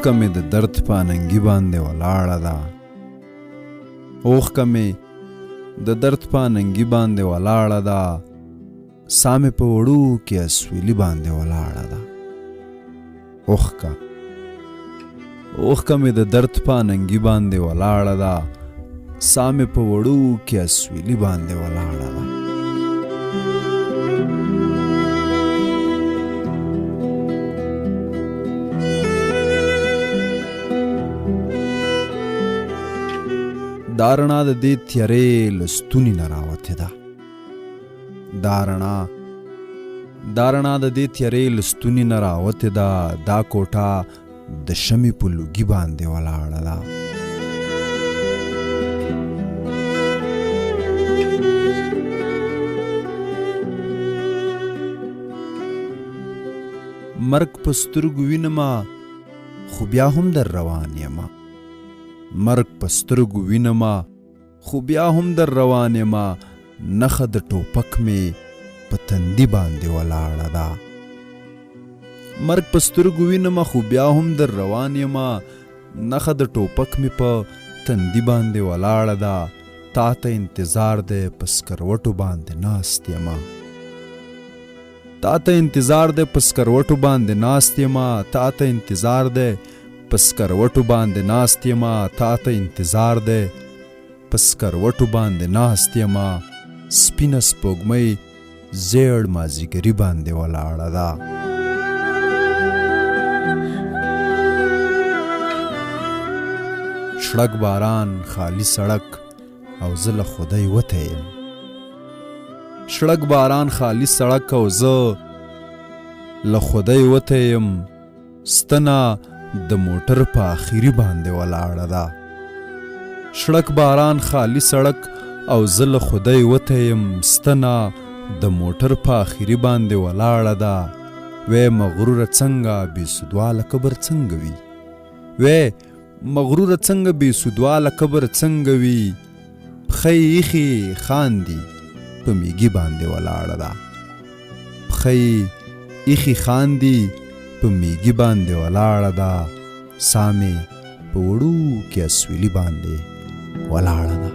اوښکه مې د درد په اننګي باندې ولاړه ده اوښکه مې د درد په اننګي باندې ولاړه ده ساه مې په وړوکې اسویلي باندې ولاړه ده اوښکه مې د درد په اننګي باندې ولاړه ده ساه مې په وړوکې اسویلي باندې ولاړه ده دا رڼا د دې تیارې له ستوني نه راوتې ده دا رڼا د دې تیارې له ستوني نه راوتې ده دا کوټه د شمعې په لوګي باندې ولاړه ده مرګ په سترګو وینمه خو بیا هم در روان یمه مرګ په سترګو وینمه خو بیا هم در روان یمه نښه د ټوپک مې په تندي باندې ولاړه ده مرګ په سترګو وینمه خو بیا هم در روان یمه نښه د ټوپک مې په تندي باندې ولاړه ده تا ته انتظار دی په سکروټو باندې ناست یمه تا ته انتظار دی په سکروټو باندې ناست یمه تا ته انتظار دی په سکروټو باندې ناست یمه تا ته انتظار دی په سکروټو باندې ناست یمه سپینه سپوږمۍ زیړ مازیګري باندې ولاړه ده شړک باران خالی سړک او زه له خدای وتی یم شړک باران خالی سړک او زه له خدای وتی یم ستنه د موټر په آخري باندې ولاړه ده شړک باران خالی سړک او زه له خدای وتی یم ستنه د موټر په آخري باندې ولاړه ده وی مغروره څنګه بې سودواله قبر څنګه وي وی مغروره څنګه بې سودواله قبر څنګه وي پښې ایښې خاندي په میږي باندې ولاړه ده پښې ایښې خاندي په میږي باندې ولاړه ده ساه مې په وړوکې اسویلي باندې ولاړه ده